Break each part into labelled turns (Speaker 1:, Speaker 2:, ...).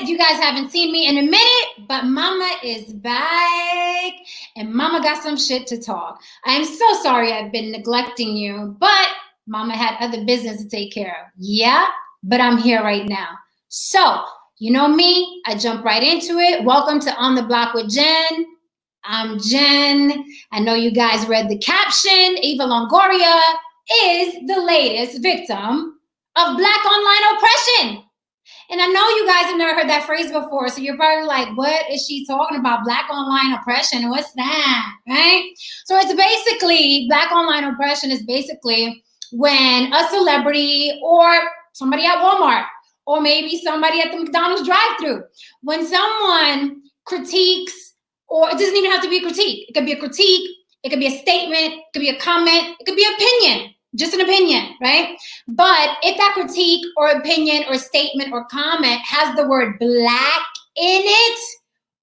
Speaker 1: You guys haven't seen me in a minute, but Mama is back and Mama got some shit to talk. I am so sorry I've been neglecting you, but Mama had other business to take care of. Yeah, but I'm here right now. So, you know me, I jump right into it. Welcome to On the Block with Jen. I'm Jen. I know you guys read the caption. Eva Longoria is the latest victim of Black online oppression. And I know you guys have never heard that phrase before, so you're probably like, what is she talking about? Black online oppression, what's that, right? So it's basically, Black online oppression is basically when a celebrity or somebody at Walmart, or maybe somebody at the McDonald's drive-thru, when someone critiques, or it doesn't even have to be a critique. It could be a critique, it could be a statement, it could be a comment, it could be an opinion. Just an opinion, right? But if that critique or opinion or statement or comment has the word Black in it,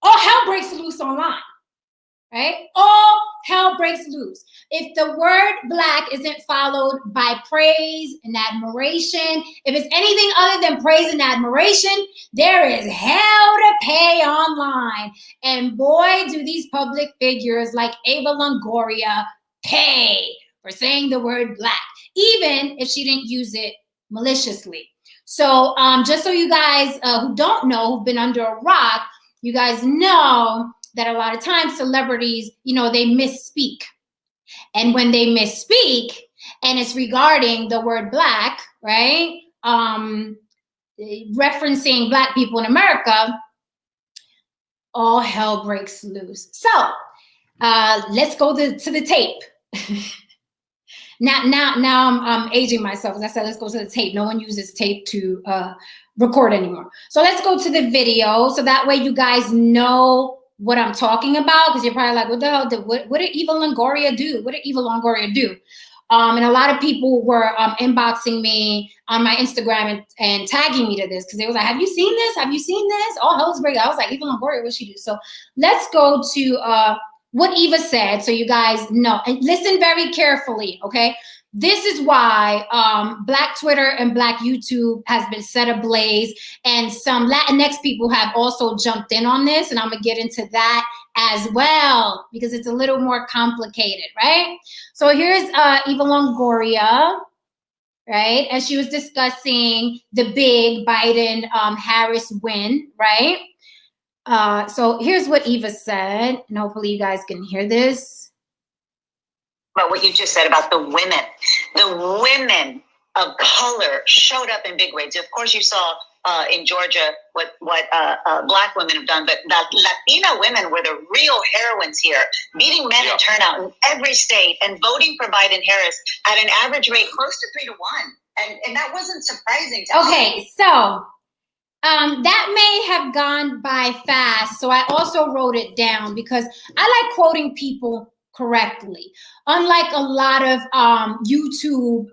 Speaker 1: all hell breaks loose online, right? All hell breaks loose. If the word Black isn't followed by praise and admiration, if it's anything other than praise and admiration, there is hell to pay online. And boy, do these public figures like Eva Longoria pay for saying the word Black, even if she didn't use it maliciously. So just so you guys who don't know, who've been under a rock, you guys know that a lot of times celebrities, you know, they misspeak. And when they misspeak, and it's regarding the word Black, right? Referencing Black people in America, all hell breaks loose. So let's go to the tape. Now I'm aging myself. As I said, let's go to the tape. No one uses tape to record anymore. So let's go to the video. So that way you guys know what I'm talking about. Because you're probably like, what the hell? What did Eva Longoria do? What did Eva Longoria do? And a lot of people were inboxing me on my Instagram and tagging me to this. Because they was like, have you seen this? Have you seen this? All hell's breaking. I was like, Eva Longoria, what'd she do? So let's go to what Eva said, so you guys know. And listen very carefully, okay? This is why Black Twitter and Black YouTube has been set ablaze, and some Latinx people have also jumped in on this, and I'm gonna get into that as well, because it's a little more complicated, right? So here's Eva Longoria, right? And she was discussing the big Biden-Harris win, right? So here's what Eva said, and hopefully you guys can hear this.
Speaker 2: But what you just said about the women of color showed up in big ways. Of course, you saw in Georgia what Black women have done, but Latina women were the real heroines here, beating men in turnout in every state and voting for Biden-Harris at an average rate close to 3 to 1. And that wasn't surprising to us.
Speaker 1: Okay, so that may have gone by fast, so I also wrote it down because I like quoting people correctly. Unlike a lot of YouTube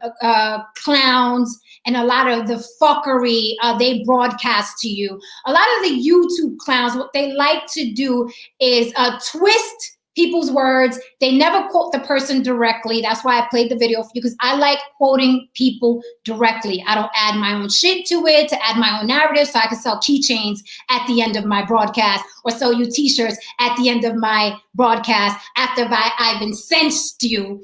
Speaker 1: clowns and a lot of the fuckery they broadcast to you, a lot of the YouTube clowns, what they like to do is twist people's words. They never quote the person directly. That's why I played the video for you, because I like quoting people directly. I don't add my own shit to it, to add my own narrative, so I can sell keychains at the end of my broadcast, or sell you t-shirts at the end of my broadcast after I've incensed you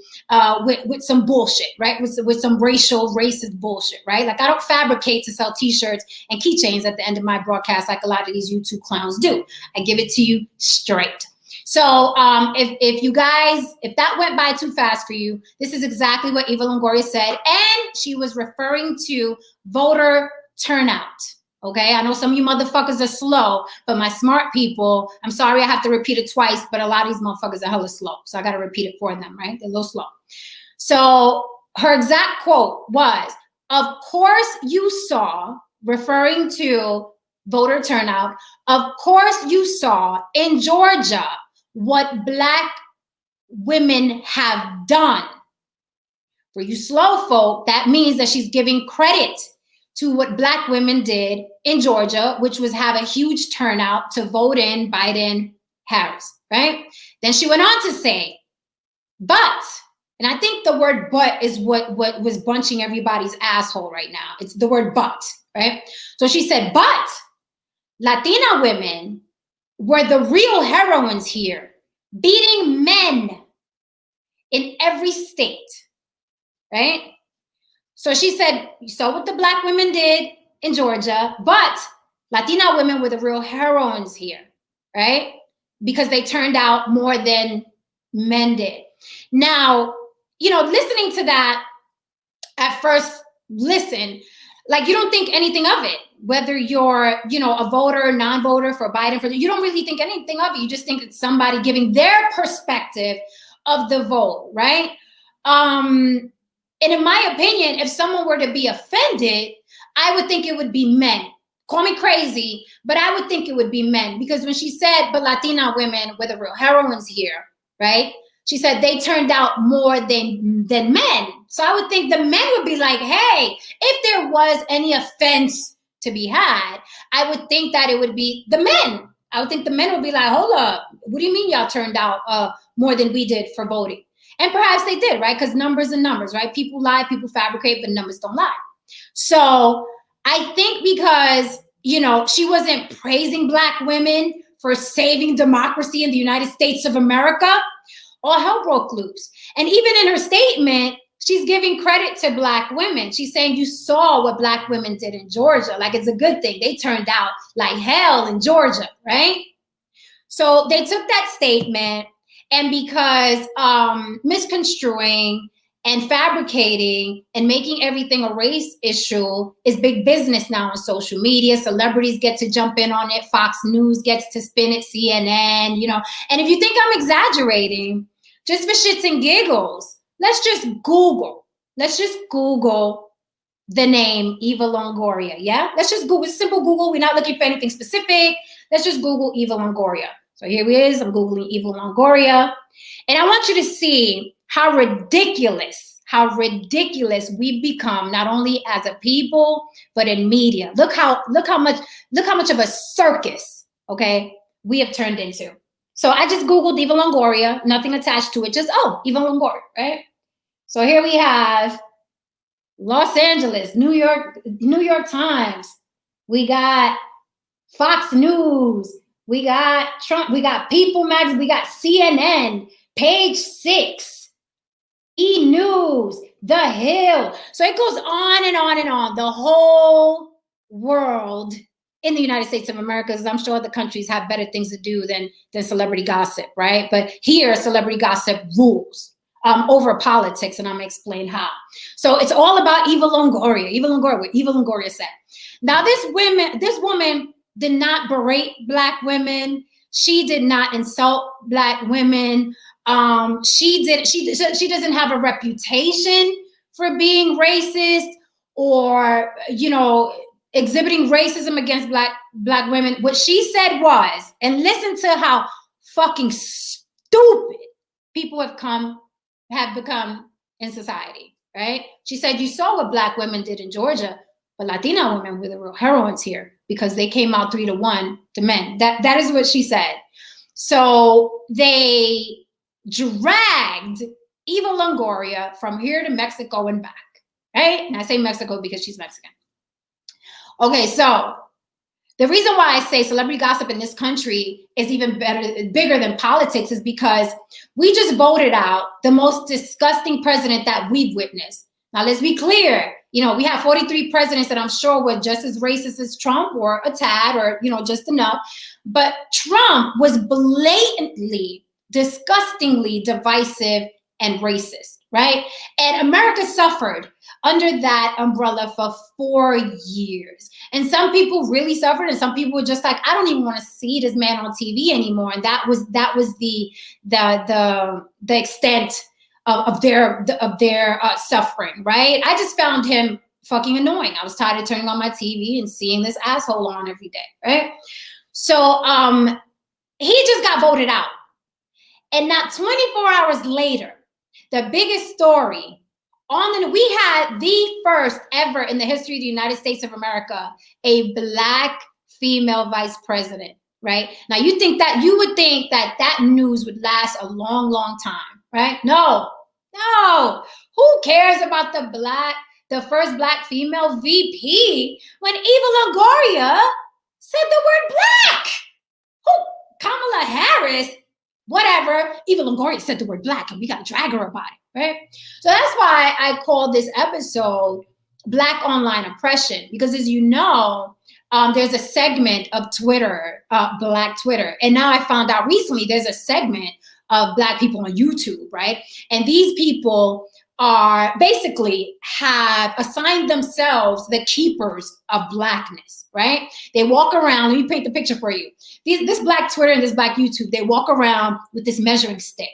Speaker 1: with some bullshit, right? With some racist bullshit, right? Like, I don't fabricate to sell t-shirts and keychains at the end of my broadcast like a lot of these YouTube clowns do. I give it to you straight. So if that went by too fast for you, this is exactly what Eva Longoria said. And she was referring to voter turnout. Okay, I know some of you motherfuckers are slow, but my smart people, I'm sorry I have to repeat it twice, but a lot of these motherfuckers are hella slow. So I got to repeat it for them, right? They're a little slow. So her exact quote was, of course you saw, referring to voter turnout, of course you saw in Georgia what Black women have done. For you slow folk, that means that she's giving credit to what Black women did in Georgia, which was have a huge turnout to vote in Biden-Harris, right? Then she went on to say, but, and I think the word but is what was bunching everybody's asshole right now. It's the word but, right? So she said, but Latina women were the real heroines here, beating men in every state, right? So she said, you saw what the Black women did in Georgia, but Latina women were the real heroines here, right? Because they turned out more than men did. Now, listening to that at first listen, like you don't think anything of it, whether you're, a voter, non-voter for Biden, you don't really think anything of it. You just think it's somebody giving their perspective of the vote, right? And in my opinion, if someone were to be offended, I would think it would be men. Call me crazy, but I would think it would be men, because when she said, but Latina women were the real heroines here, right? She said they turned out more than men. So I would think the men would be like, hey, if there was any offense to be had, I would think that it would be the men. I would think the men would be like, hold up, what do you mean y'all turned out more than we did for voting? And perhaps they did, right? Because numbers and numbers, right? People lie, people fabricate, but numbers don't lie. So I think because, she wasn't praising Black women for saving democracy in the United States of America, all hell broke loose. And even in her statement, she's giving credit to Black women. She's saying, you saw what Black women did in Georgia. Like, it's a good thing. They turned out like hell in Georgia, right? So they took that statement, and because misconstruing and fabricating and making everything a race issue is big business now on social media. Celebrities get to jump in on it. Fox News gets to spin it, CNN, And if you think I'm exaggerating, just for shits and giggles, let's just Google the name Eva Longoria, yeah? Let's just Google, simple Google. We're not looking for anything specific. Let's just Google Eva Longoria. So here it is. I'm Googling Eva Longoria. And I want you to see how ridiculous we've become, not only as a people, but in media. Look how much of a circus, okay, we have turned into. So I just Googled Eva Longoria, nothing attached to it, just, Eva Longoria, right? So here we have Los Angeles, New York Times. We got Fox News. We got Trump. We got People Magazine. We got CNN, Page 6, E! News, The Hill. So it goes on and on and on. The whole world in the United States of America, because I'm sure other countries have better things to do than celebrity gossip, right? But here, celebrity gossip rules over politics, and I'm gonna explain how. So it's all about Eva Longoria. What Eva Longoria said. Now, this woman did not berate Black women. She did not insult Black women. She doesn't have a reputation for being racist or, exhibiting racism against Black women. What she said was, and listen to how fucking stupid people have become in society, right? She said, you saw what Black women did in Georgia, but Latina women were the real heroines here because they came out 3-1 to men. That is what she said. So they dragged Eva Longoria from here to Mexico and back, right? And I say Mexico because she's Mexican. Okay, so the reason why I say celebrity gossip in this country is even bigger than politics is because we just voted out the most disgusting president that we've witnessed. Now, let's be clear. We have 43 presidents that I'm sure were just as racist as Trump, or a tad, or, just enough. But Trump was blatantly, disgustingly divisive and racist, right? And America suffered under that umbrella for 4 years. And some people really suffered, and some people were just like, I don't even want to see this man on TV anymore. And that was the extent of their suffering, right? I just found him fucking annoying. I was tired of turning on my TV and seeing this asshole on every day, right? So he just got voted out. And not 24 hours later, the biggest story we had the first ever in the history of the United States of America, a Black female vice president, right? Now you would think that news would last a long, long time, right? No. Who cares about the first Black female VP when Eva Longoria said the word black. Who? Kamala Harris, whatever. Eva Longoria said the word black, and we got to drag her about it, right? So that's why I called this episode Black Online Oppression, because as you know, there's a segment of Twitter, Black Twitter. And now I found out recently there's a segment of Black people on YouTube, right? And these people are basically have assigned themselves the keepers of blackness, right? They walk around, let me paint the picture for you. This Black Twitter and this Black YouTube, they walk around with this measuring stick.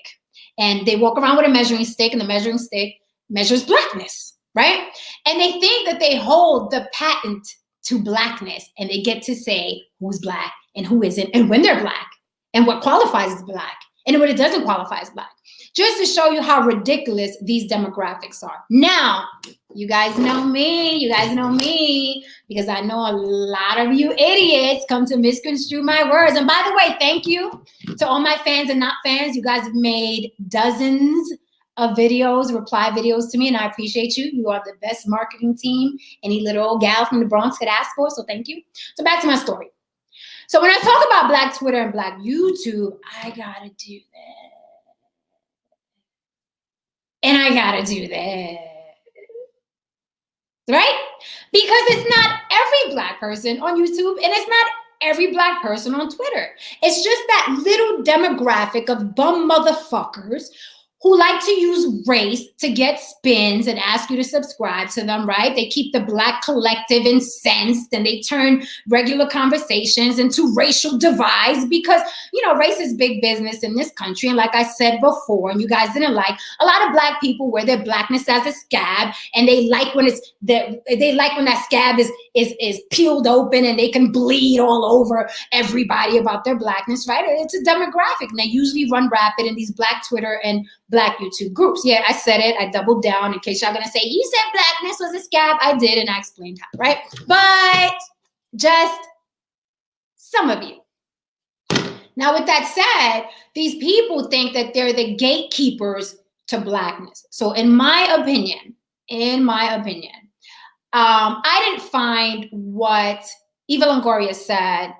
Speaker 1: And they walk around with a measuring stick, and the measuring stick measures blackness, right? And they think that they hold the patent to blackness, and they get to say who's Black and who isn't, and when they're Black, and what qualifies as Black, and what it doesn't qualify as Black. Just to show you how ridiculous these demographics are. Now, you guys know me, because I know a lot of you idiots come to misconstrue my words. And by the way, thank you to all my fans and not fans. You guys have made dozens of videos, reply videos to me, and I appreciate you. You are the best marketing team any little old gal from the Bronx could ask for, so thank you. So back to my story. So when I talk about Black Twitter and Black YouTube, I gotta do that. And I gotta do that, right? Because it's not every Black person on YouTube, and it's not every Black person on Twitter. It's just that little demographic of bum motherfuckers who like to use race to get spins and ask you to subscribe to them, right? They keep the Black collective incensed, and they turn regular conversations into racial divides because, you know, race is big business in this country. And like I said before, and you guys didn't like, a lot of Black people wear their Blackness as a scab, and they like when that scab is peeled open and they can bleed all over everybody about their Blackness, right? It's a demographic, and they usually run rapid in these Black Twitter and Black YouTube groups. Yeah, I said it. I doubled down in case y'all gonna say, you said Blackness was a scab. I did, and I explained how, right? But just some of you. Now, with that said, these people think that they're the gatekeepers to Blackness. So in my opinion, I didn't find what Eva Longoria said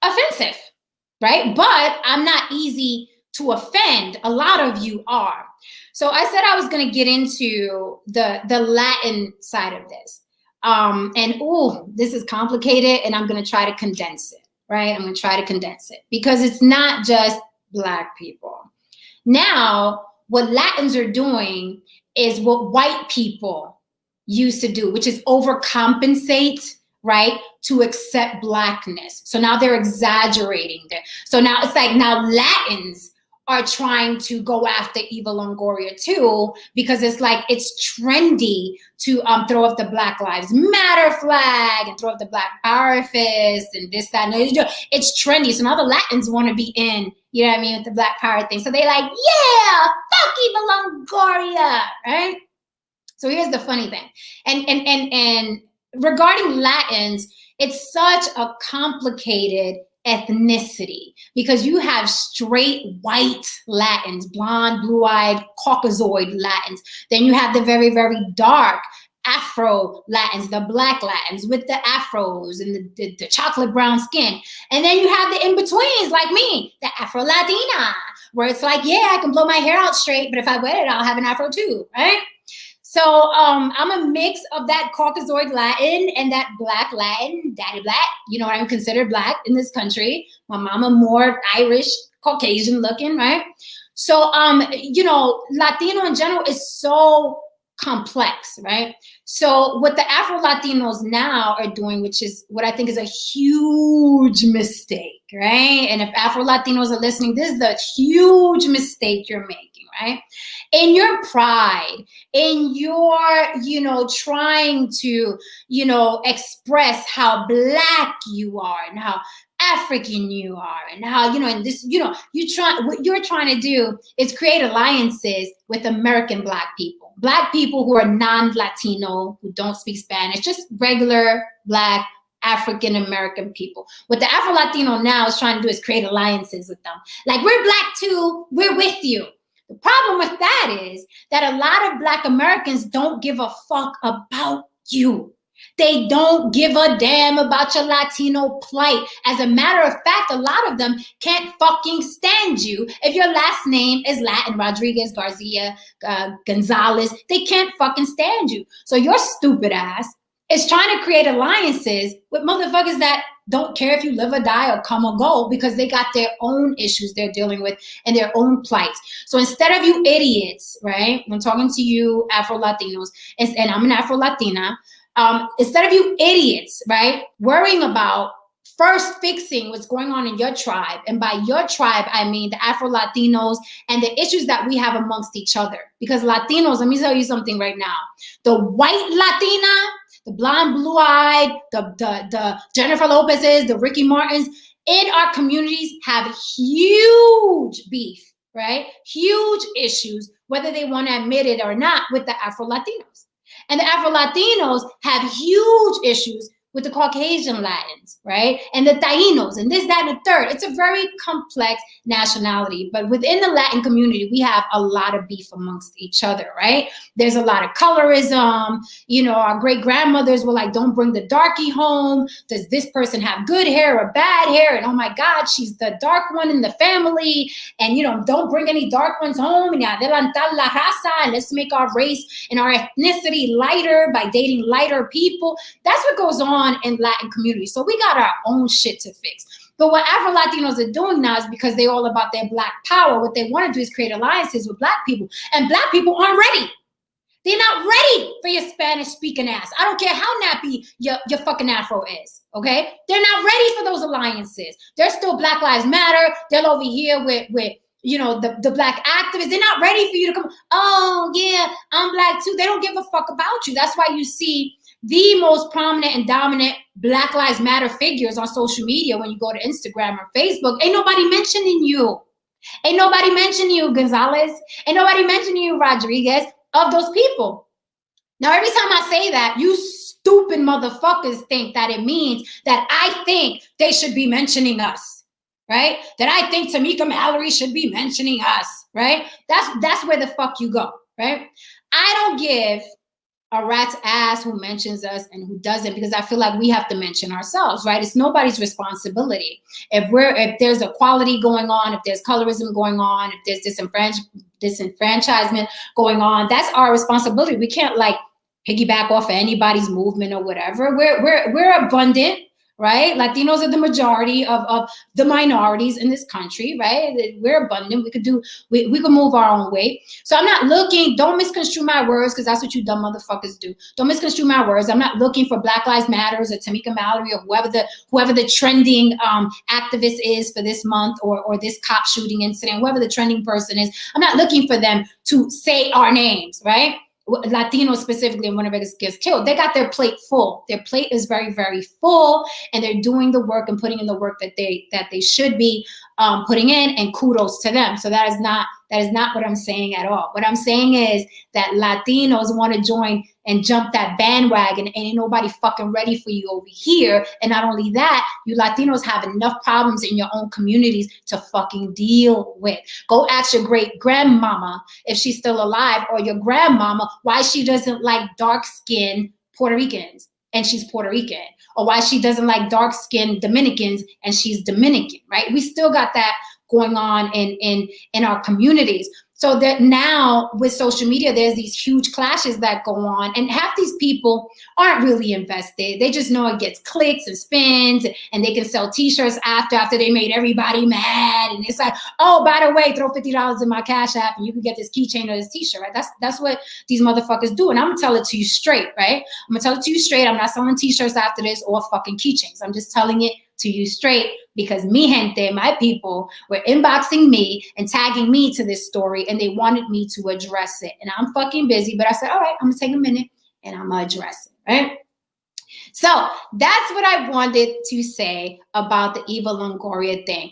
Speaker 1: offensive, right? But I'm not easy to offend. A lot of you are. So I said I was going to get into the Latin side of this. This is complicated, and I'm going to try to condense it, right? I'm going to try to condense it because it's not just Black people. Now, what Latins are doing is what white people used to do, which is overcompensate, right, to accept Blackness. So now they're exaggerating there. So now it's like now Latins are trying to go after Eva Longoria too, because it's like it's trendy to throw up the Black Lives Matter flag and throw up the Black Power fist and this, that, and it's trendy. So now the Latins want to be in, you know what I mean, with the Black Power thing. So they like, yeah, fuck Eva Longoria, right? So here's the funny thing. And regarding Latins, it's such a complicated ethnicity because you have straight white Latins, blonde, blue-eyed, Caucasoid Latins. Then you have the very, very dark Afro Latins, the Black Latins with the afros and the chocolate brown skin. And then you have the in-betweens like me, the Afro Latina, where it's like, yeah, I can blow my hair out straight, but if I wet it, I'll have an afro too, right? So I'm a mix of that Caucasoid Latin and that Black Latin, daddy Black. You know, I'm considered Black in this country. My mama more Irish, Caucasian looking, right? So, you know, Latino in general is so complex, right? So what the Afro-Latinos now are doing, which is what I think is a huge mistake, right? And if Afro-Latinos are listening, this is the huge mistake you're making, right? In your pride, in your, you know, trying to, you know, express how Black you are and how African you are and how, you know, and this, you know, what you're trying to do is create alliances with American Black people who are non-Latino, who don't speak Spanish, just regular Black African-American people. What the Afro-Latino now is trying to do is create alliances with them. Like, we're Black too, we're with you. The problem with that is that a lot of Black Americans don't give a fuck about you. They don't give a damn about your Latino plight. As a matter of fact, a lot of them can't fucking stand you if your last name is Latin, Rodriguez, Garcia, Gonzalez. They can't fucking stand you. So your stupid ass is trying to create alliances with motherfuckers that don't care if you live or die or come or go because they got their own issues they're dealing with and their own plights. So instead of you idiots, right? I'm talking to you Afro-Latinos, and I'm an Afro-Latina. Instead of you idiots, right, worrying about first fixing what's going on in your tribe, and by your tribe, I mean the Afro-Latinos and the issues that we have amongst each other. Because Latinos, let me tell you something right now. The white Latina, the blonde, blue-eyed, the Jennifer Lopez's, the Ricky Martins, in our communities have huge beef, right? Huge issues, whether they want to admit it or not, with the Afro-Latinos. And the Afro-Latinos have huge issues with the Caucasian Latins, right? And the Tainos, and this, that, and the third. It's a very complex nationality. But within the Latin community, we have a lot of beef amongst each other, right? There's a lot of colorism. You know, our great-grandmothers were like, don't bring the darkie home. Does this person have good hair or bad hair? And oh my God, she's the dark one in the family. And, you know, don't bring any dark ones home. And adelantar la raza. And let's make our race and our ethnicity lighter by dating lighter people. That's what goes on in Latin communities. So we got our own shit to fix. But what Afro-Latinos are doing now is because they're all about their Black power. What they want to do is create alliances with Black people. And Black people aren't ready. They're not ready for your Spanish-speaking ass. I don't care how nappy your fucking Afro is, okay? They're not ready for those alliances. They're still Black Lives Matter. They're over here with you know, the Black activists. They're not ready for you to come, oh, yeah, I'm Black too. They don't give a fuck about you. That's why you see the most prominent and dominant Black Lives Matter figures on social media when you go to Instagram or Facebook. Ain't nobody mentioning you. Ain't nobody mentioning you, Gonzalez. Ain't nobody mentioning you, Rodriguez, of those people. Now, every time I say that, you stupid motherfuckers think that it means that I think they should be mentioning us, right? That I think Tamika Mallory should be mentioning us, right? That's where the fuck you go, right? I don't give a rat's ass who mentions us and who doesn't, because I feel like we have to mention ourselves, right? It's nobody's responsibility. If there's equality going on, if there's colorism going on, if there's disenfranchisement going on, that's our responsibility. We can't like piggyback off of anybody's movement or whatever. We're abundant, right? Latinos are the majority of the minorities in this country, right? We're abundant. We could move our own way. So I'm not looking, don't misconstrue my words, because that's what you dumb motherfuckers do. Don't misconstrue my words. I'm not looking for Black Lives Matters or Tamika Mallory or whoever the trending activist is for this month, or this cop shooting incident, whoever the trending person is. I'm not looking for them to say our names, right? Latinos specifically, and whenever gets killed, they got their plate full. Their plate is very, very full, and they're doing the work and putting in the work that they should be putting in, and kudos to them. So that is not what I'm saying at all. What I'm saying is that Latinos want to join and jump that bandwagon, and ain't nobody fucking ready for you over here. And not only that, you Latinos have enough problems in your own communities to fucking deal with. Go ask your great grandmama if she's still alive, or your grandmama why she doesn't like dark-skinned Puerto Ricans and she's Puerto Rican, or why she doesn't like dark-skinned Dominicans and she's Dominican, right? We still got that going on in our communities. So that now with social media, there's these huge clashes that go on, and half these people aren't really invested. They just know it gets clicks and spins, and they can sell t-shirts after they made everybody mad. And it's like, oh, by the way, throw $50 in my Cash App and you can get this keychain or this t-shirt, right? That's what these motherfuckers do. And I'm gonna tell it to you straight, right? I'm gonna tell it to you straight. I'm not selling t-shirts after this or fucking keychains. I'm just telling it to you straight, because mi gente, my people, were inboxing me and tagging me to this story, and they wanted me to address it. And I'm fucking busy, but I said, all right, I'm gonna take a minute and I'm gonna address it, right? So that's what I wanted to say about the Eva Longoria thing.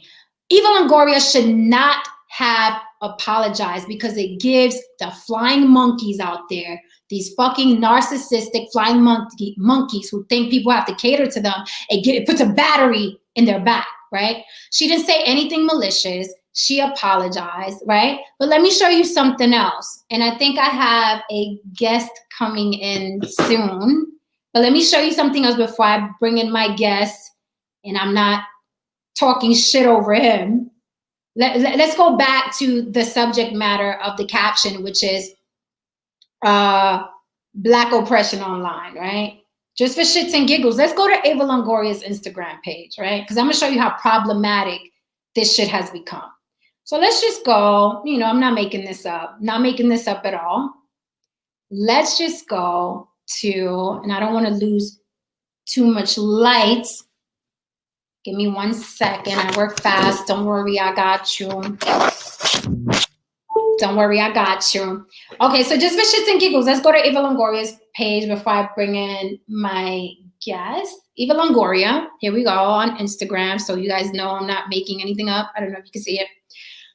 Speaker 1: Eva Longoria should not have apologized, because it gives the flying monkeys out there, these fucking narcissistic flying monkeys who think people have to cater to them, it puts a battery in their back, right? She didn't say anything malicious. She apologized, right? But let me show you something else. And I think I have a guest coming in soon, But let me show you something else before I bring in my guest, and I'm not talking shit over him. Let's go back to the subject matter of the caption, which is Black oppression online, right? Just for shits and giggles, let's go to Eva Longoria's Instagram page, right? Because I'm gonna show you how problematic this shit has become. So let's just go, you know, I'm not making this up, at all. Let's just go to, and I don't want to lose too much light. Give me 1 second. I work fast. Don't worry, I got you. Don't worry, I got you. Okay, so just for shits and giggles, let's go to Eva Longoria's page before I bring in my guest. Eva Longoria, here we go on Instagram. So you guys know I'm not making anything up. I don't know if you can see it.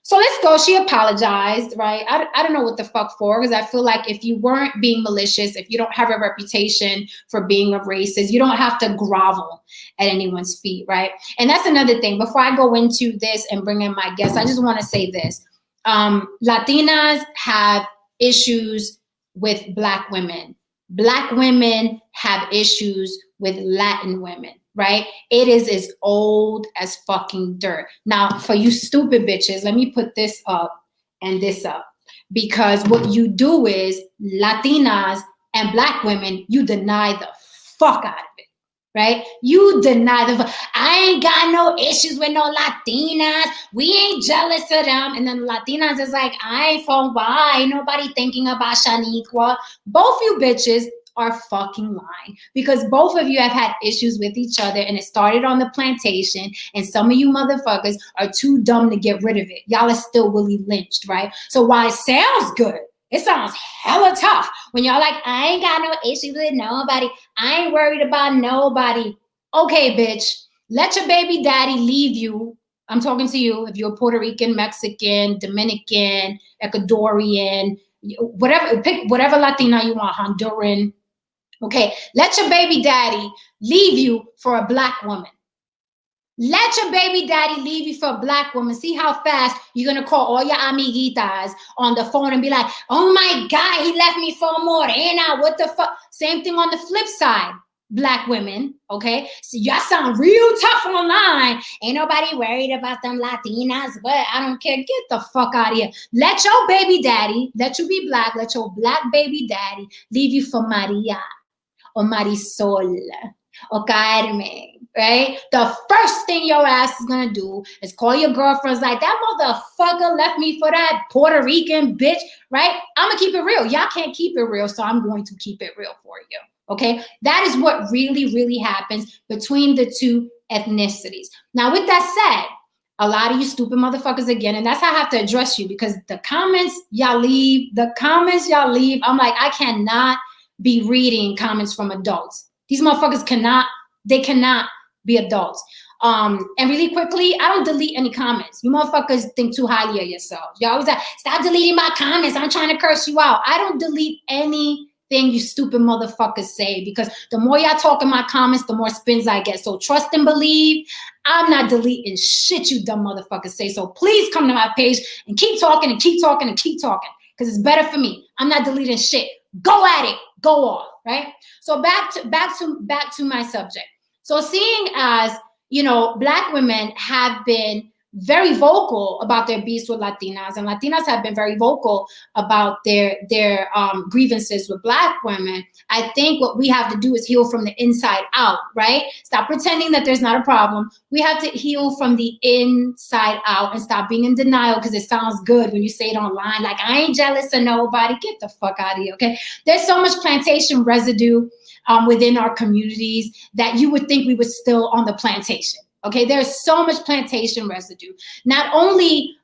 Speaker 1: So let's go. She apologized, right? I don't know what the fuck for, because I feel like if you weren't being malicious, if you don't have a reputation for being a racist, you don't have to grovel at anyone's feet, right? And that's another thing. Before I go into this and bring in my guest, I just want to say this. Latinas have issues with Black women. Black women have issues with Latin women, right? It is as old as fucking dirt. Now, for you stupid bitches, let me put this up and this up. Because what you do is Latinas and Black women, you deny the fuck out of it, right? You deny I ain't got no issues with no Latinas. We ain't jealous of them. And then Latinas is like, I ain't for why. Ain't nobody thinking about Shaniqua. Both you bitches are fucking lying, because both of you have had issues with each other, and it started on the plantation, and some of you motherfuckers are too dumb to get rid of it. Y'all are still Willie lynched, right? So while it sounds good, it sounds hella tough when y'all like, I ain't got no issues with nobody. I ain't worried about nobody. Okay, bitch, let your baby daddy leave you. I'm talking to you. If you're Puerto Rican, Mexican, Dominican, Ecuadorian, whatever, pick whatever Latina you want, Honduran. Okay, let your baby daddy leave you for a Black woman. Let your baby daddy leave you for a Black woman. See how fast you're going to call all your amiguitas on the phone and be like, oh my God, he left me for a morena. What the fuck? Same thing on the flip side. Black women, okay? So y'all sound real tough online. Ain't nobody worried about them Latinas, but I don't care. Get the fuck out of here. Let your baby daddy, let you be Black, let your Black baby daddy leave you for Maria or Marisol or Carmen, right? The first thing your ass is gonna do is call your girlfriends like, that motherfucker left me for that Puerto Rican bitch, right? I'm gonna keep it real. Y'all can't keep it real, so I'm going to keep it real for you. Okay, that is what really, really happens between the two ethnicities. Now, with that said, a lot of you stupid motherfuckers again, and that's how I have to address you, because the comments y'all leave, I'm like, I cannot be reading comments from adults. These motherfuckers cannot be adults. And really quickly, I don't delete any comments. You motherfuckers think too highly of yourselves. You always like, stop deleting my comments. I'm trying to curse you out. I don't delete anything you stupid motherfuckers say, because the more y'all talk in my comments, the more spins I get. So trust and believe, I'm not deleting shit you dumb motherfuckers say. So please come to my page and keep talking and keep talking and keep talking, because it's better for me. I'm not deleting shit. Go at it. Go off, right? So back to my subject. So seeing as, you know, Black women have been very vocal about their beefs with Latinas, and Latinas have been very vocal about their grievances with Black women, I think what we have to do is heal from the inside out, right? Stop pretending that there's not a problem. We have to heal from the inside out and stop being in denial, because it sounds good when you say it online, like, I ain't jealous of nobody. Get the fuck out of here, okay? There's so much plantation residue within our communities that you would think we were still on the plantation. Okay, there's so much plantation residue, not only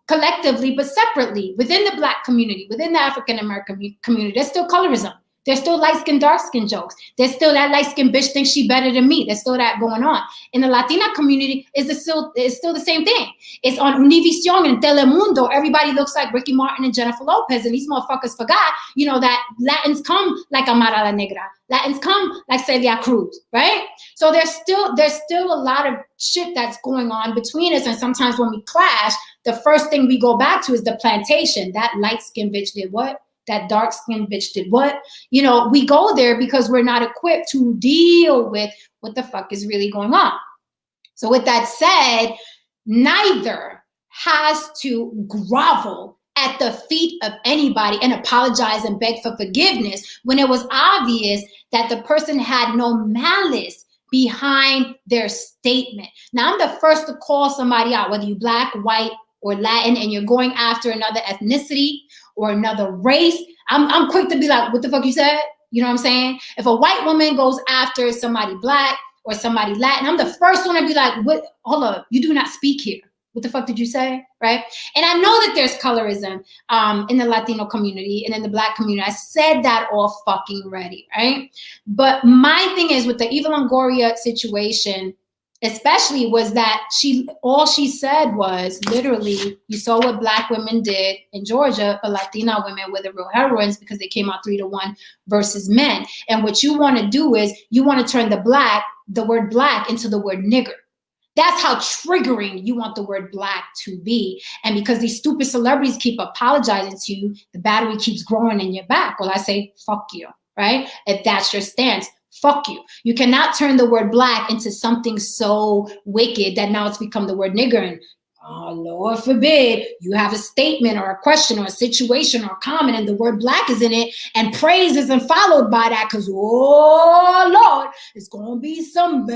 Speaker 1: collectively, but separately within the Black community, within the African-American community. There's still colorism. There's still light-skin, dark-skin jokes. There's still that light-skin bitch thinks she better than me. There's still that going on. In the Latina community, it's still the same thing. It's on Univision and Telemundo. Everybody looks like Ricky Martin and Jennifer Lopez, and these motherfuckers forgot, you know, that Latins come like Amara La Negra. Latins come like Celia Cruz, right? So there's still a lot of shit that's going on between us, and sometimes when we clash, the first thing we go back to is the plantation. That light-skinned bitch did what? that dark-skinned bitch did what? You know, we go there because we're not equipped to deal with what the fuck is really going on. So with that said, neither has to grovel at the feet of anybody and apologize and beg for forgiveness when it was obvious that the person had no malice behind their statement. Now, I'm the first to call somebody out, whether you black, white, or Latin, and you're going after another ethnicity or another race. I'm quick to be like, what the fuck you said? You know what I'm saying? If a white woman goes after somebody black or somebody Latin, I'm the first one to be like, what? Hold up, you do not speak here. What the fuck did you say, right? And I know that there's colorism in the Latino community and in the black community. I said that all fucking ready, right? But my thing is with the Eva Longoria situation, especially, was that all she said was literally, you saw what black women did in Georgia, but Latina women were the real heroines because they came out 3-1 versus men. And what you want to do is you want to turn the word black into the word nigger. That's how triggering you want the word black to be. And because these stupid celebrities keep apologizing to you, the battery keeps growing in your back. Well, I say, fuck you, right? If that's your stance, fuck you. You cannot turn the word black into something so wicked that now it's become the word nigger. And oh, Lord forbid, you have a statement or a question or a situation or a comment and the word black is in it and praise isn't followed by that because, oh, Lord, it's going to be some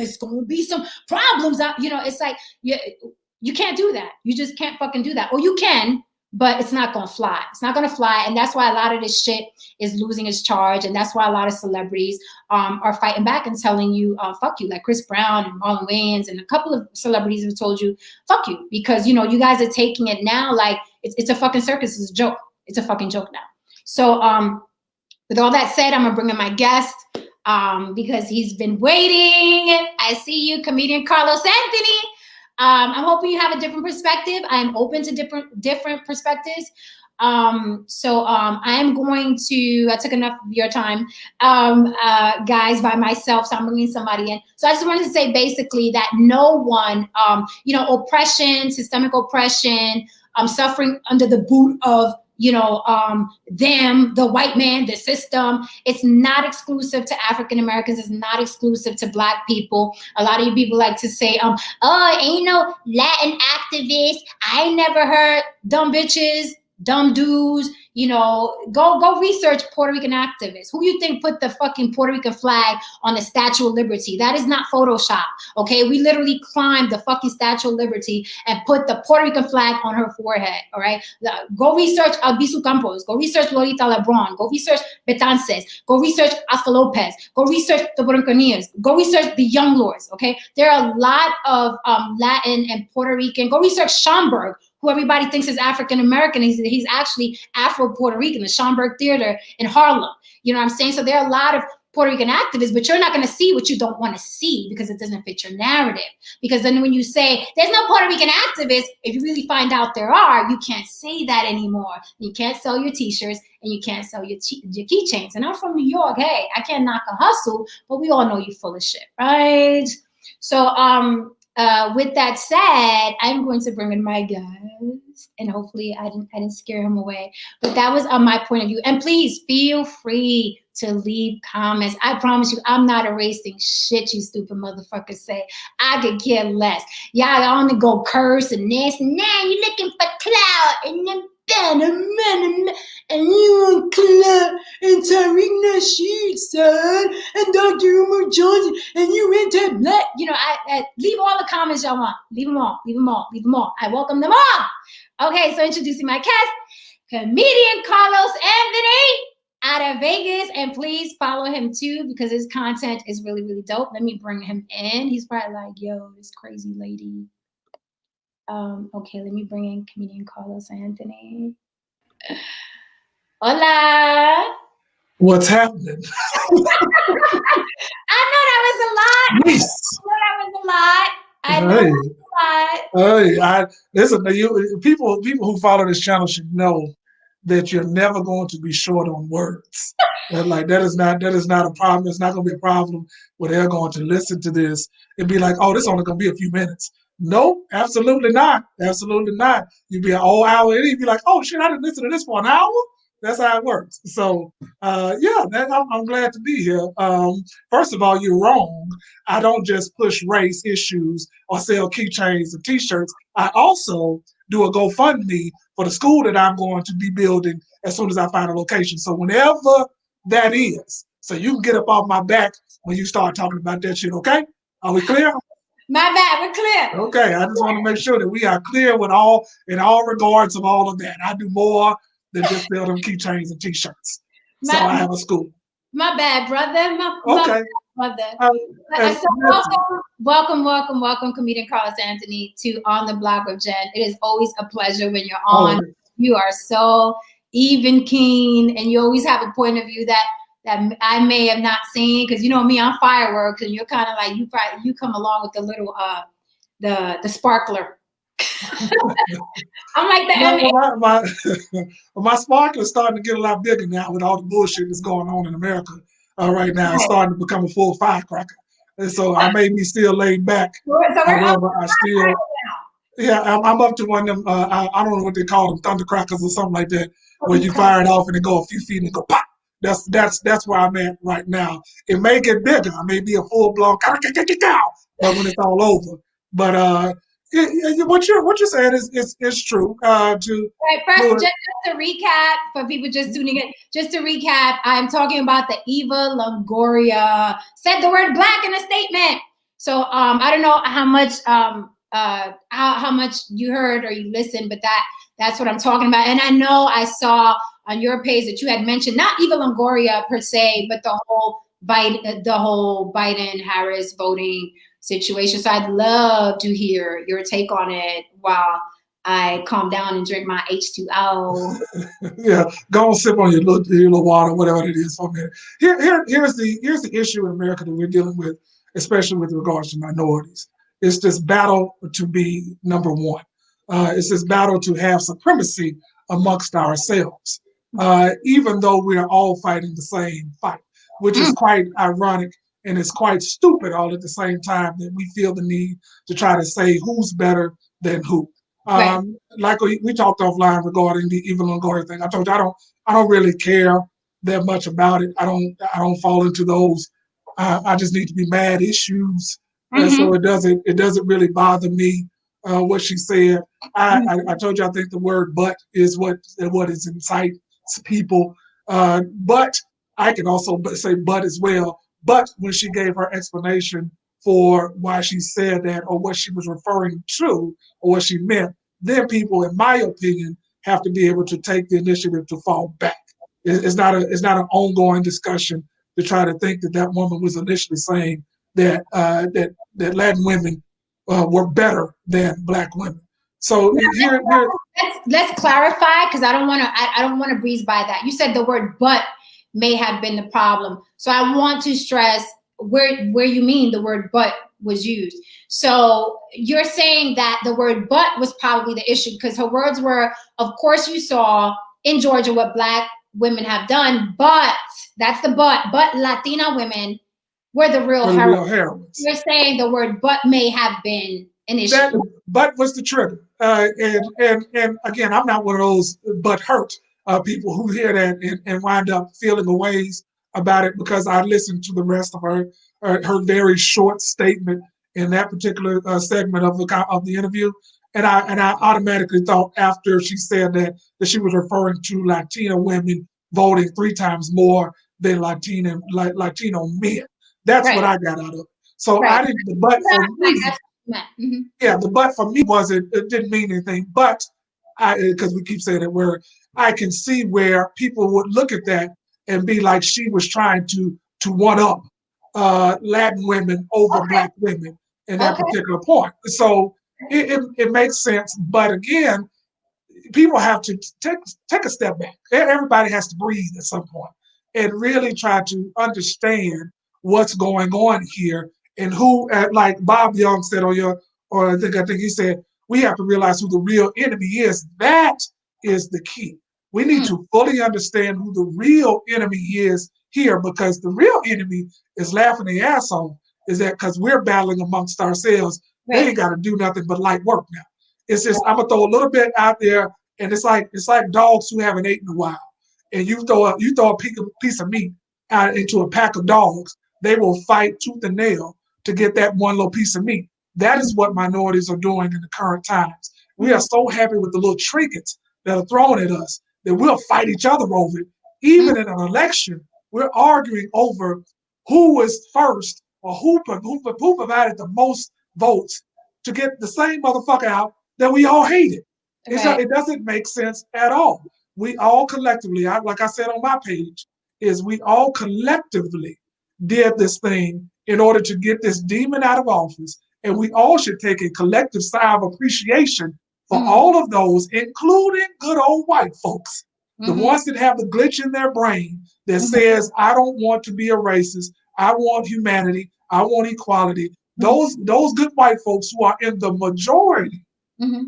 Speaker 1: problems. You know, it's like, you can't do that. You just can't fucking do that. Or you can, but it's not going to fly. It's not going to fly. And that's why a lot of this shit is losing its charge. And that's why a lot of celebrities are fighting back and telling you, fuck you, like Chris Brown and Marlon Wayans and a couple of celebrities have told you, fuck you, because, you know, you guys are taking it now like it's a fucking circus. It's a joke. It's a fucking joke now. So with all that said, I'm going to bring in my guest because he's been waiting. I see you, comedian Carlos Anthony. I'm hoping you have a different perspective. I'm open to different perspectives. I am going to, I took enough of your time, guys, by myself, so I'm bringing somebody in. So I just wanted to say basically that no one, you know, oppression, systemic oppression, suffering under the boot of, you know, them, the white man, the system. It's not exclusive to African Americans. It's not exclusive to black people. A lot of you people like to say, oh, ain't no Latin activists. I ain't never heard dumb bitches, dumb dudes. You know, go research Puerto Rican activists. Who you think put the fucking Puerto Rican flag on the Statue of Liberty? That is not Photoshop, okay? We literally climbed the fucking Statue of Liberty and put the Puerto Rican flag on her forehead, all right? Go research Albizu Campos. Go research Lolita Lebron. Go research Betances. Go research Oscar Lopez. Go research the Bronconías. Go research the Young Lords, okay? There are a lot of Latin and Puerto Rican. Go research Schomburg, who everybody thinks is African American. He's actually Afro-Puerto Rican, the Schomburg Theater in Harlem. You know what I'm saying? So there are a lot of Puerto Rican activists, but you're not going to see what you don't want to see because it doesn't fit your narrative. Because then when you say there's no Puerto Rican activists, if you really find out there are, you can't say that anymore. You can't sell your t-shirts and you can't sell your keychains. And I'm from New York. Hey, I can't knock a hustle, but we all know you're full of shit, right? So, with that said, I'm going to bring in my guest, and hopefully I didn't scare him away. But that was my point of view. And please feel free to leave comments. I promise you, I'm not erasing shit you stupid motherfuckers say. I could care less. Y'all only go curse and this and that. You looking for clout and then and you on clout and Tariq Nasheed, son, and Dr. Umar Johnson, and you into black. You know, I leave all the comments y'all want. Leave them all. Leave them all. Leave them all. I welcome them all. Okay, so introducing my guest, comedian Carlos Anthony out of Vegas, and please follow him too because his content is really, really dope. Let me bring him in. He's probably like, yo, this crazy lady. Okay, let me bring in comedian Carlos Anthony. Hola.
Speaker 3: What's happening?
Speaker 1: I know that was a lot.
Speaker 3: Yes.
Speaker 1: I know that was a lot.
Speaker 3: Listen, people who follow this channel should know that you're never going to be short on words. That is not a problem. It's not going to be a problem where they're going to listen to this and be like, oh, this is only going to be a few minutes. No, absolutely not. Absolutely not. You'd be an whole hour in, you'd be like, oh shit, I didn't listen to this for an hour. That's how it works. So, I'm glad to be here. First of all, you're wrong. I don't just push race issues or sell keychains and T-shirts. I also do a GoFundMe for the school that I'm going to be building as soon as I find a location. So whenever that is, so you can get up off my back when you start talking about that shit. Okay? Are we clear?
Speaker 1: My bad, we're clear.
Speaker 3: Okay, I just want to make sure that we are clear with in all regards of all of that. I do more than just sell them keychains and T-shirts. So I have a school.
Speaker 1: My bad, brother.
Speaker 3: Okay.
Speaker 1: Brother. So welcome, comedian Carlos Anthony to On the Block with Jen. It is always a pleasure when you're on. You are so even keen, and you always have a point of view that I may have not seen, because you know me, I'm fireworks, and you're kind of like you come along with the little the sparkler. I'm like that.
Speaker 3: My sparkler is starting to get a lot bigger now with all the bullshit that's going on in America right now. It's starting to become a full firecracker, and so I may be still laid back. However, I'm up to one of them. I don't know what they call them, thundercrackers or something like that, where you fire it off and it go a few feet and it go pop. That's where I'm at right now. It may get bigger. I may be a full blown but when it's all over. But what you're saying is true.
Speaker 1: Right, first, just to recap for people just tuning in. Just to recap, I'm talking about the Eva Longoria said the word black in a statement. So I don't know how much you heard or you listened, but that's what I'm talking about. And I know I saw on your page that you had mentioned not Eva Longoria per se, but the whole Biden-Harris voting situation. So I'd love to hear your take on it while I calm down and drink my H2O.
Speaker 3: Yeah, go and sip on your little water, whatever it is for a minute. Here's the issue in America that we're dealing with, especially with regards to minorities. It's this battle to be number one. It's this battle to have supremacy amongst ourselves, even though we are all fighting the same fight, which is quite ironic, and it's quite stupid all at the same time that we feel the need to try to say who's better than who. Like we talked offline regarding the Eva Longoria thing. I told you I don't really care that much about it. I don't fall into those. I just need to be mad issues, and so it doesn't really bother me what she said. I told you I think the word "but" is what is incites people, but I can also say "but" as well. But when she gave her explanation for why she said that or what she was referring to or what she meant, then people, in my opinion, have to be able to take the initiative to fall back. It's not an ongoing discussion to try to think that woman was initially saying that Latin women were better than Black women. So
Speaker 1: let's clarify, because I don't want to breeze by that. You said the word "but" may have been the problem. So I want to stress where you mean the word "but" was used. So you're saying that the word "but" was probably the issue, because her words were, of course you saw in Georgia what Black women have done, but that's the but Latina women were the real heroines. You're saying the word "but" may have been an issue.
Speaker 3: But was the trigger. And again, I'm not one of those but hurt people who hear that and wind up feeling the ways about it, because I listened to the rest of her very short statement in that particular segment of the interview, and I automatically thought after she said that she was referring to Latina women voting 3 times more than Latino men. That's what I got out of it. So I didn't. The but for me, the but for me it didn't mean anything. But because we keep saying it, where I can see where people would look at that and be like, she was trying to one up Latin women over Black women in that particular point. So it makes sense. But again, people have to take a step back. Everybody has to breathe at some point and really try to understand what's going on here, and who, like Bob Young said I think he said, we have to realize who the real enemy is. That is the key. We need to fully understand who the real enemy is here, because the real enemy is laughing their ass off. Is that because we're battling amongst ourselves? They ain't got to do nothing but light work now. It's just, I'm gonna throw a little bit out there, and it's like dogs who haven't eaten in a while, and you throw a piece of meat out into a pack of dogs, they will fight tooth and nail to get that one little piece of meat. That is what minorities are doing in the current times. We are so happy with the little trinkets that are thrown at us that we'll fight each other over it. Even in an election, we're arguing over who was first or who provided the most votes to get the same motherfucker out that we all hated.
Speaker 1: Right.
Speaker 3: It doesn't make sense at all. We all collectively, like I said on my page, we all collectively did this thing in order to get this demon out of office. And we all should take a collective sigh of appreciation for all of those, including good old white folks, the ones that have the glitch in their brain that says, I don't want to be a racist. I want humanity. I want equality. Those good white folks who are in the majority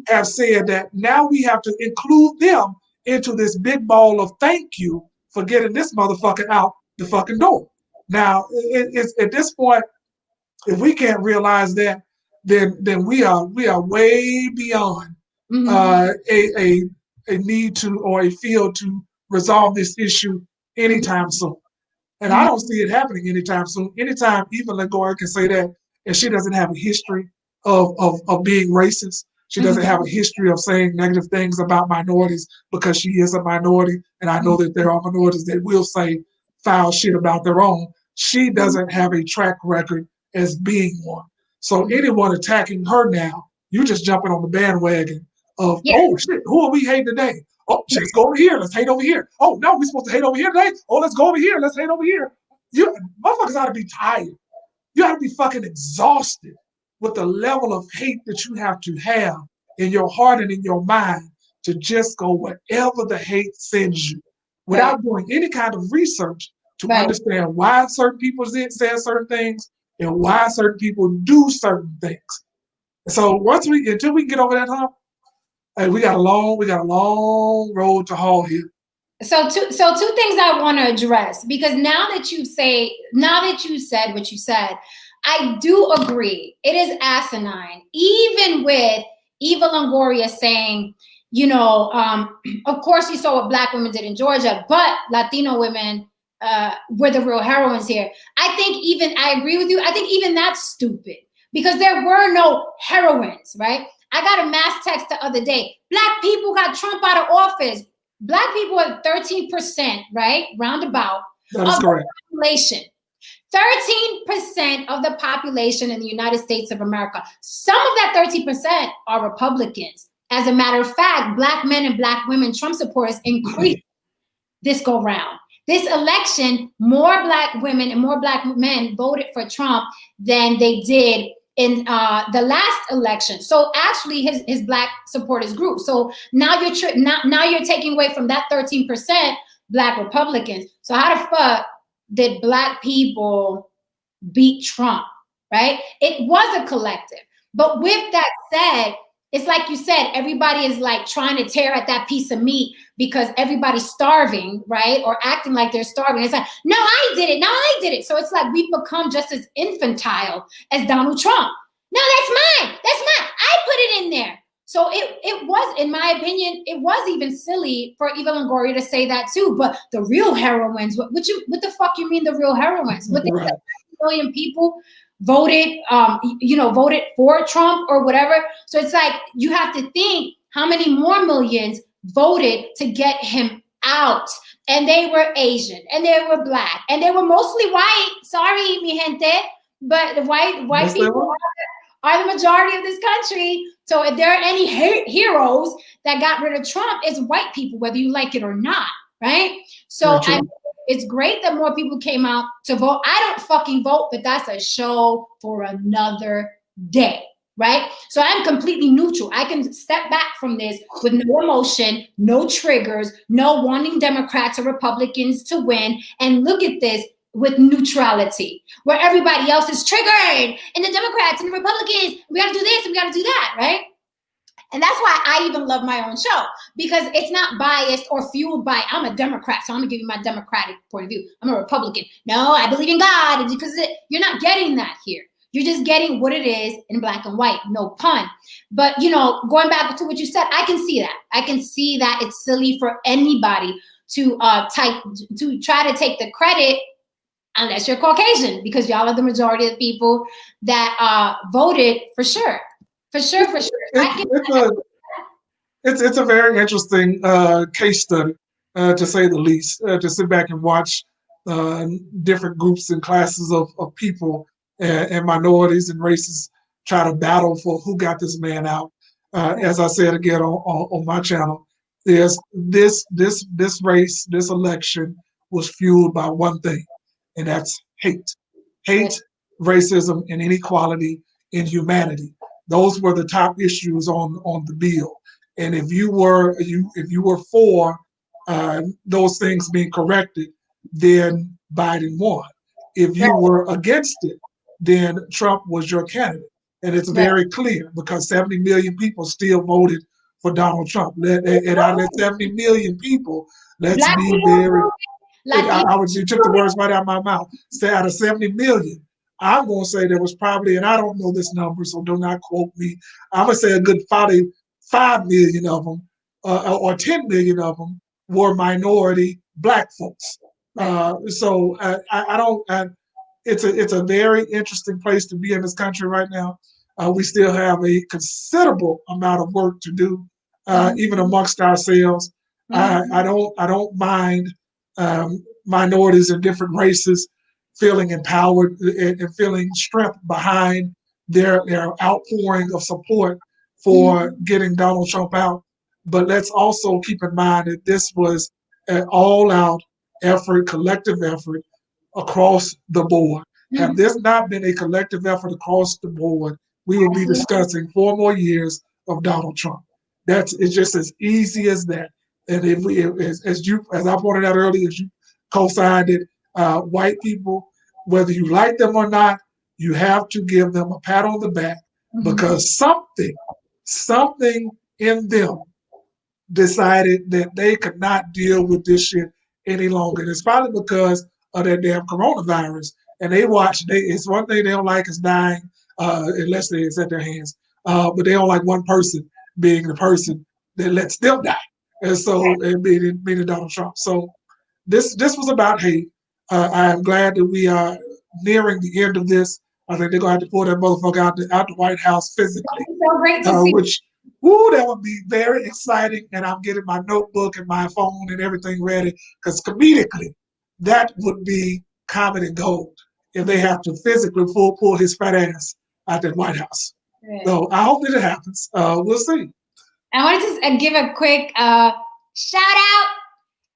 Speaker 3: have said that now we have to include them into this big ball of thank you for getting this motherfucker out the fucking door. Now, it's at this point, if we can't realize that, then we are way beyond a need to or a field to resolve this issue anytime soon. And I don't see it happening anytime soon. Anytime Eva Longoria can say that, and she doesn't have a history of being racist. She doesn't have a history of saying negative things about minorities because she is a minority. And I know that there are minorities that will say foul shit about their own. She doesn't have a track record as being one. So anyone attacking her now, you just jumping on the bandwagon of, oh shit, who are we hating today? Oh, let's go over here. Let's hate over here. Oh, no, we're supposed to hate over here today. Oh, let's go over here. Let's hate over here. You motherfuckers ought to be tired. You ought to be fucking exhausted with the level of hate that you have to have in your heart and in your mind to just go wherever the hate sends you without doing any kind of research to understand why certain people say certain things and why certain people do certain things. So until we get over that hump, hey, we got a long road to haul here.
Speaker 1: So two things I want to address, because now that you said what you said, I do agree. It is asinine, even with Eva Longoria saying, of course you saw what Black women did in Georgia, but Latino women were the real heroines here. I agree with you. I think even that's stupid because there were no heroines, right? I got a mass text the other day. Black people got Trump out of office. Black people are 13%, right? Roundabout of the population. 13% of the population in the United States of America. Some of that 13% are Republicans. As a matter of fact, Black men and Black women Trump supporters increased this go round. This election, more Black women and more Black men voted for Trump than they did in the last election. So actually his Black supporters grew. So now you're taking away from that 13% Black Republicans. So how the fuck did Black people beat Trump, right? It was a collective. But with that said, it's like you said, everybody is like trying to tear at that piece of meat because everybody's starving, right? Or acting like they're starving. It's like, no, I did it. No, I did it. So it's like we've become just as infantile as Donald Trump. No, that's mine. That's mine. I put it in there. So it was, in my opinion, it was even silly for Eva Longoria to say that too. But the real heroines, what the fuck you mean the real heroines? What, 1 million people voted, voted for Trump or whatever. So it's like, you have to think how many more millions voted to get him out. And they were Asian and they were Black and they were mostly white. Sorry, mi gente, but the white people are the majority of this country. So if there are any heroes that got rid of Trump, it's white people, whether you like it or not, right? So it's great that more people came out to vote. I don't fucking vote, but that's a show for another day, right? So I'm completely neutral. I can step back from this with no emotion, no triggers, no wanting Democrats or Republicans to win, and look at this with neutrality, where everybody else is triggered, and the Democrats and the Republicans, we gotta do this and we gotta do that, right? And that's why I even love my own show, because it's not biased or fueled by, I'm a Democrat, so I'm gonna give you my Democratic point of view. I'm a Republican. No, I believe in God, because you're not getting that here. You're just getting what it is in black and white, no pun. But, going back to what you said, I can see that. I can see that it's silly for anybody to try to take the credit unless you're Caucasian, because y'all are the majority of the people that voted for sure. For sure.
Speaker 3: It's a very interesting case study, to say the least, to sit back and watch different groups and classes of people and minorities and races try to battle for who got this man out. As I said again on my channel, there's this race, this election was fueled by one thing, and that's hate, racism, and inequality in humanity. Those were the top issues on the bill. And if you were for those things being corrected, then Biden won. If you were against it, then Trump was your candidate. And it's very clear because 70 million people still voted for Donald Trump. And out of that 70 million people, let's
Speaker 1: Black
Speaker 3: be
Speaker 1: people,
Speaker 3: very,
Speaker 1: Latinx.
Speaker 3: you took the words right out of my mouth. Say out of 70 million, I'm going to say there was probably, and I don't know this number, so do not quote me. I'm going to say a good 5 million of them, or 10 million of them, were minority Black folks. So I don't. It's a very interesting place to be in this country right now. We still have a considerable amount of work to do, even amongst ourselves. I don't mind minorities and different races feeling empowered and feeling strength behind their outpouring of support for getting Donald Trump out. But let's also keep in mind that this was an all-out effort, collective effort across the board. Had this not been a collective effort across the board, we would be discussing 4 more years of Donald Trump. It's just as easy as that. And if we, as I pointed out earlier, as you co-signed it, white people, whether you like them or not, you have to give them a pat on the back because something in them decided that they could not deal with this shit any longer. And it's probably because of that damn coronavirus. And it's one thing they don't like is dying, unless it's at their hands. But they don't like one person being the person that lets them die. And so, and being Donald Trump. So this was about hate. I am glad that we are nearing the end of this. I think they're gonna have to pull that motherfucker out the White House physically.
Speaker 1: So great to see.
Speaker 3: Which, that would be very exciting. And I'm getting my notebook and my phone and everything ready because comedically, that would be comedy gold if they have to physically pull his fat ass out that White House. So I hope that it happens. We'll see.
Speaker 1: I wanted to give a quick shout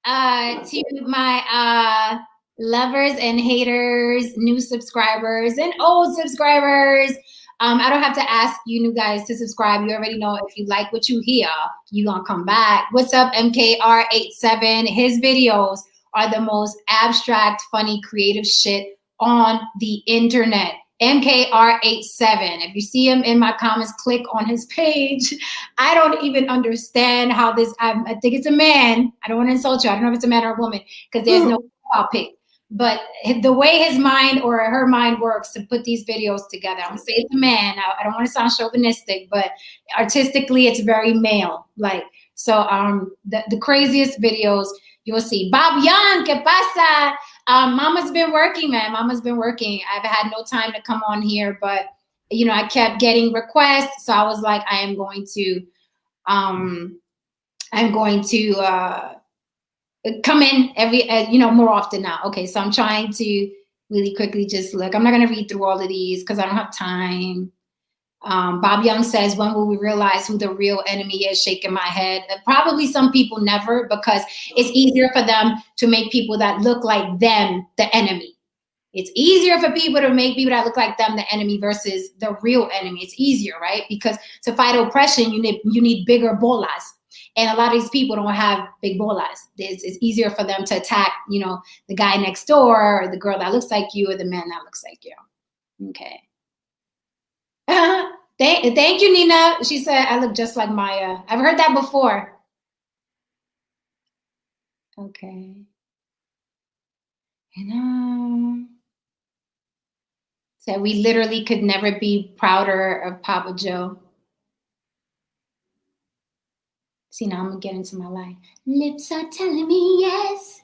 Speaker 1: out to my lovers and haters, new subscribers and old subscribers. I don't have to ask you new guys to subscribe. You already know if you like what you hear, you're gonna come back. What's up, MKR87? His videos are the most abstract, funny, creative shit on the internet. MKR87. If you see him in my comments, click on his page. I don't even understand how this, I think it's a man. I don't want to insult you. I don't know if it's a man or a woman because there's no profile pic. But the way his mind or her mind works to put these videos together, I'm gonna say it's a man. I don't want to sound chauvinistic, but artistically it's very male. Like, so the craziest videos you'll see. Bob Young, ¿qué pasa? Mama's been working, man. Mama's been working. I've had no time to come on here, but you know, I kept getting requests, so I was like, I'm going to come in every, more often now. Okay, so I'm trying to really quickly just look. I'm not going to read through all of these because I don't have time. Bob Young says, when will we realize who the real enemy is? Shaking my head. Probably some people never, because it's easier for them to make people that look like them the enemy. It's easier for people to make people that look like them the enemy versus the real enemy. It's easier, right? Because to fight oppression, you need bigger bolas. And a lot of these people don't have big bolas. It's easier for them to attack, the guy next door or the girl that looks like you or the man that looks like you. Okay. Thank you, Nina. She said, I look just like Maya. I've heard that before. Okay. So we literally could never be prouder of Papa Joe. See, now I'm gonna get into my life. Lips are telling me yes.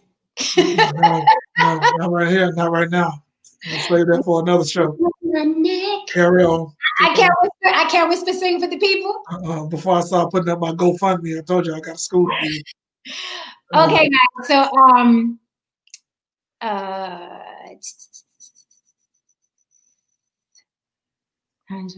Speaker 3: No, not right here, not right now. We'll save that for another show.
Speaker 1: My neck.
Speaker 3: Carry on.
Speaker 1: I can't whisper sing for the people.
Speaker 3: Before I start putting up my GoFundMe, I told you I got a school to do.
Speaker 1: Okay, guys. So Moise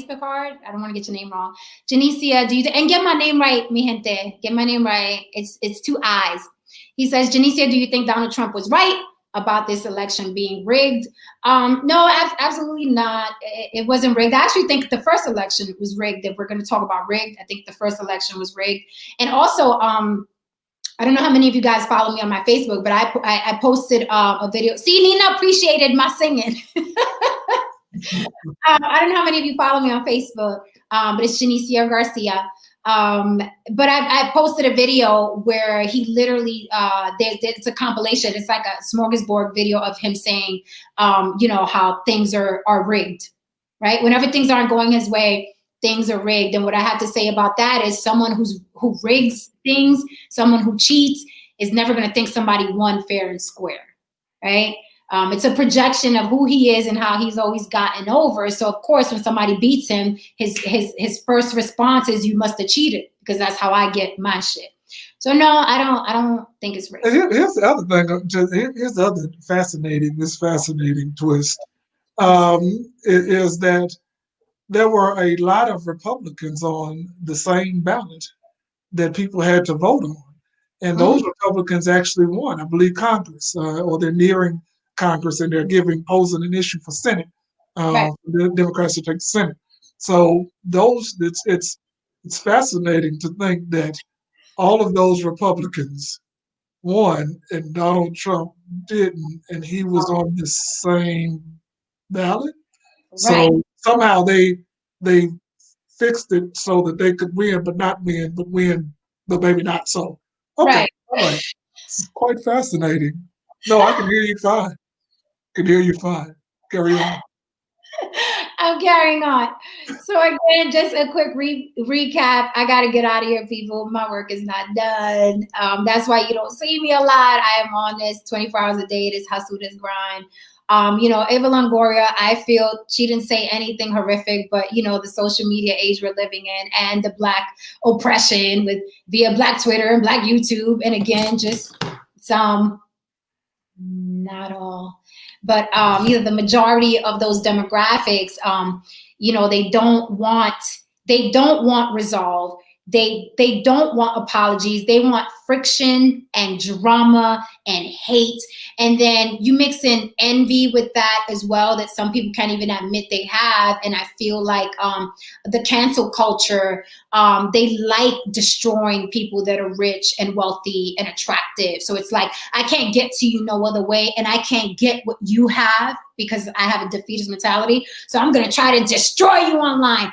Speaker 1: Picard. I don't want to get your name wrong. Janicia, and get my name right, mi gente. Get my name right. It's two I's. He says, Janicia, do you think Donald Trump was right about this election being rigged? No, absolutely not. It wasn't rigged. I actually think the first election was rigged. If we're going to talk about rigged, I think the first election was rigged. And also, I don't know how many of you guys follow me on my Facebook, but I posted a video. See, Nina appreciated my singing. I don't know how many of you follow me on Facebook, but it's Janicia Garcia. But I posted a video where he literally, it's a compilation. It's like a smorgasbord video of him saying, how things are rigged, right? Whenever things aren't going his way, things are rigged. And what I have to say about that is someone who rigs things, someone who cheats is never going to think somebody won fair and square, right? It's a projection of who he is and how he's always gotten over. So of course, when somebody beats him, his first response is, "You must have cheated," because that's how I get my shit. So no, I don't think it's rigged.
Speaker 3: Here's the other thing. Here's the other fascinating twist. Is that there were a lot of Republicans on the same ballot that people had to vote on. And those Republicans actually won, I believe, Congress, or they're nearing Congress, and they're posing an issue for Senate.
Speaker 1: Right.
Speaker 3: The Democrats to take the Senate. So it's fascinating to think that all of those Republicans won and Donald Trump didn't, and he was on the same ballot.
Speaker 1: Right.
Speaker 3: So somehow they fixed it so that they could win, but not win, but win, but maybe not so. Okay,
Speaker 1: Right.
Speaker 3: all right. It's quite fascinating. No, I can hear you fine. Carry on.
Speaker 1: I'm carrying on. So again, just a quick recap. I got to get out of here, people. My work is not done. That's why you don't see me a lot. I am on this 24 hours a day, this hustle, this grind. Eva Longoria, I feel she didn't say anything horrific, but the social media age we're living in and the Black oppression via Black Twitter and Black YouTube. And again, just some, not all, but the majority of those demographics, they don't want resolve. They don't want apologies. They want friction and drama and hate. And then you mix in envy with that as well, that some people can't even admit they have. And I feel like the cancel culture, they like destroying people that are rich and wealthy and attractive. So it's like, I can't get to you no other way, and I can't get what you have because I have a defeatist mentality. So I'm going to try to destroy you online.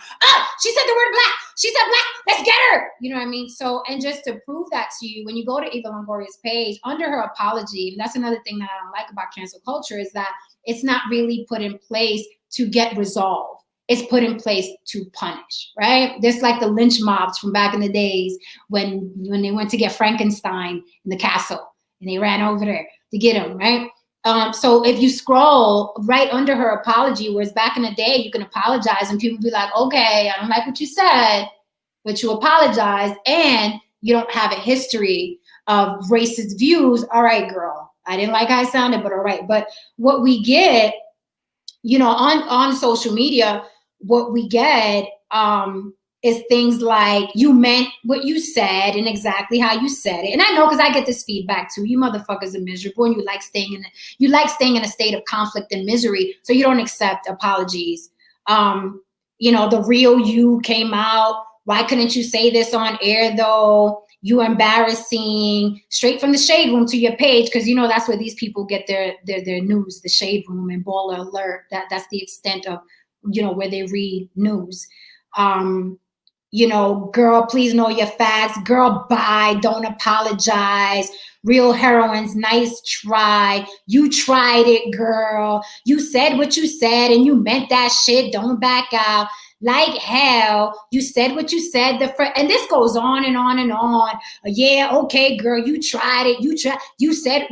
Speaker 1: She said the word black. She said black. Let's get her. You know what I mean? So, and just to prove that to you, when you go to Eva Longoria's page, under her apology, and that's another thing that I don't like about cancel culture, is that it's not really put in place to get resolved. It's put in place to punish, right? Just like the lynch mobs from back in the days when they went to get Frankenstein in the castle and they ran over there to get him, right? So if you scroll right under her apology, whereas back in the day, you can apologize and people be like, okay, I don't like what you said, but you apologize and you don't have a history of racist views. All right, girl, I didn't like how I sounded, but all right. But what we get, on social media, what we get is things like, you meant what you said and exactly how you said it. And I know, because I get this feedback too. You motherfuckers are miserable and you like staying in a state of conflict and misery, so you don't accept apologies. The real you came out. Why couldn't you say this on air though? You embarrassing. Straight from the shade room to your page, because that's where these people get their news, the shade room and Baller Alert. That's the extent of where they read news. Girl, please know your facts. Girl, bye. Don't apologize. real heroines. Nice try. You tried it, girl. You said what you said and you meant that shit. Don't back out. Like hell, you said what you said. And this goes on and on and on. Yeah, okay, girl, you tried it. You said,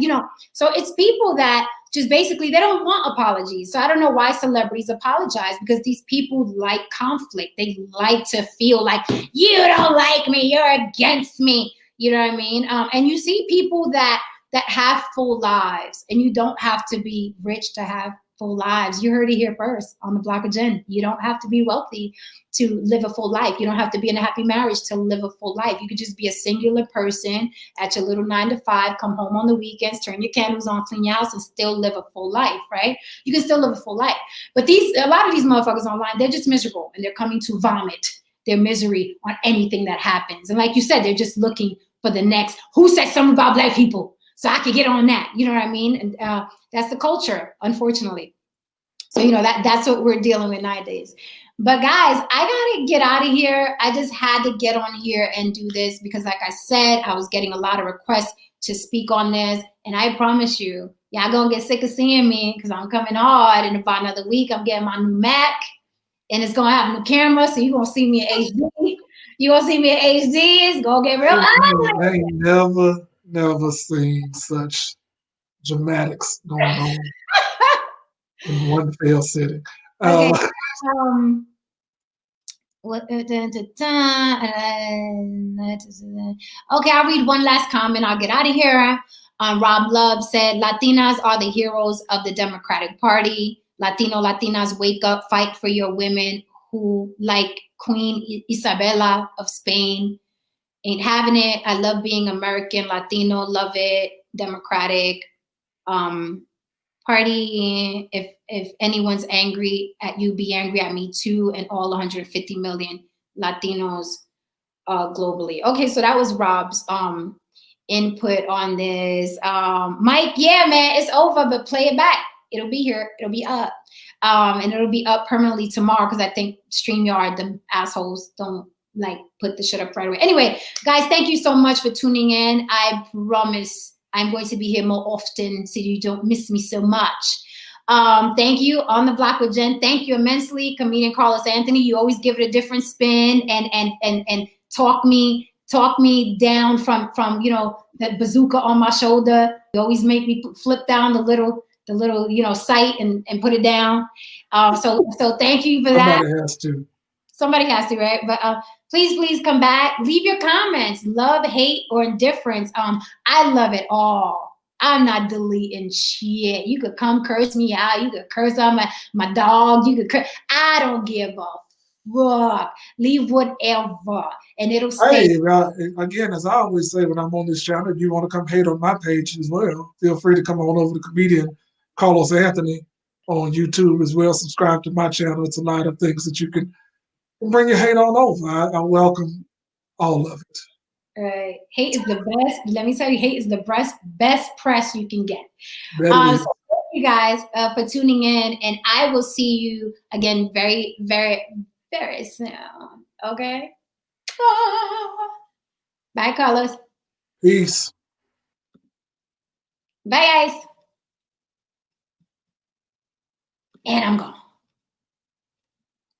Speaker 1: So it's people that just basically they don't want apologies. So I don't know why celebrities apologize, because these people like conflict. They like to feel like you don't like me, you're against me. You know what I mean? And you see people that have full lives, and you don't have to be rich to have full lives. You heard it here first on the Block of Jen. You don't have to be wealthy to live a full life. You don't have to be in a happy marriage to live a full life. You could just be a singular person at your little 9 to 5, come home on the weekends, turn your candles on, clean your house, and still live a full life, right? You can still live a full life. But a lot of these motherfuckers online, they're just miserable, and they're coming to vomit their misery on anything that happens. And like you said, they're just looking for the next, who said something about Black people, so I could get on that. You know what I mean? And that's the culture, unfortunately. So, that's what we're dealing with nowadays. But guys, I gotta get out of here. I just had to get on here and do this because, like I said, I was getting a lot of requests to speak on this. And I promise you, y'all gonna get sick of seeing me because I'm coming hard. In about another week, I'm getting my new Mac, and it's gonna have a new camera. So you're gonna see me in HD. You're gonna see me in HD. It's gonna get real ugly.
Speaker 3: I ain't never seen such dramatics going on in one failed sitting.
Speaker 1: Okay. Okay, I'll read one last comment. I'll get out of here. Rob Love said, Latinas are the heroes of the Democratic Party. Latinas, wake up, fight for your women who, like Queen Isabella of Spain, ain't having it. I love being American, Latino, love it. Democratic Party. If anyone's angry at you, be angry at me too, and all 150 million Latinos globally. Okay, so that was Rob's input on this. Mike, yeah, man, it's over, but play it back. It'll be here. It'll be up. And it'll be up permanently tomorrow because I think StreamYard, the assholes, don't put the shit up right away. Anyway, guys, thank you so much for tuning in. I promise I'm going to be here more often so you don't miss me so much. Thank you. On the Block with Jen. Thank you immensely, comedian Carlos Anthony. You always give it a different spin and talk me down from the bazooka on my shoulder. You always make me flip down the little sight and put it down. So thank you for that. Somebody has to, right? But please come back. Leave your comments. Love, hate, or indifference. I love it all. I'm not deleting shit. You could come curse me out. You could curse on my dog. You could curse. I don't give a fuck. Leave whatever. And it'll stay.
Speaker 3: Hey, again, as I always say when I'm on this channel, if you want to come hate on my page as well, feel free to come on over to comedian Carlos Anthony on YouTube as well. Subscribe to my channel. It's a lot of things that you can bring your hate on over. I welcome all of it.
Speaker 1: Right. Hate is the best. Let me tell you, hate is the best press you can get. So thank you guys for tuning in, and I will see you again very, very, very soon. Okay. Bye, Carlos.
Speaker 3: Peace.
Speaker 1: Bye, guys. And I'm gone.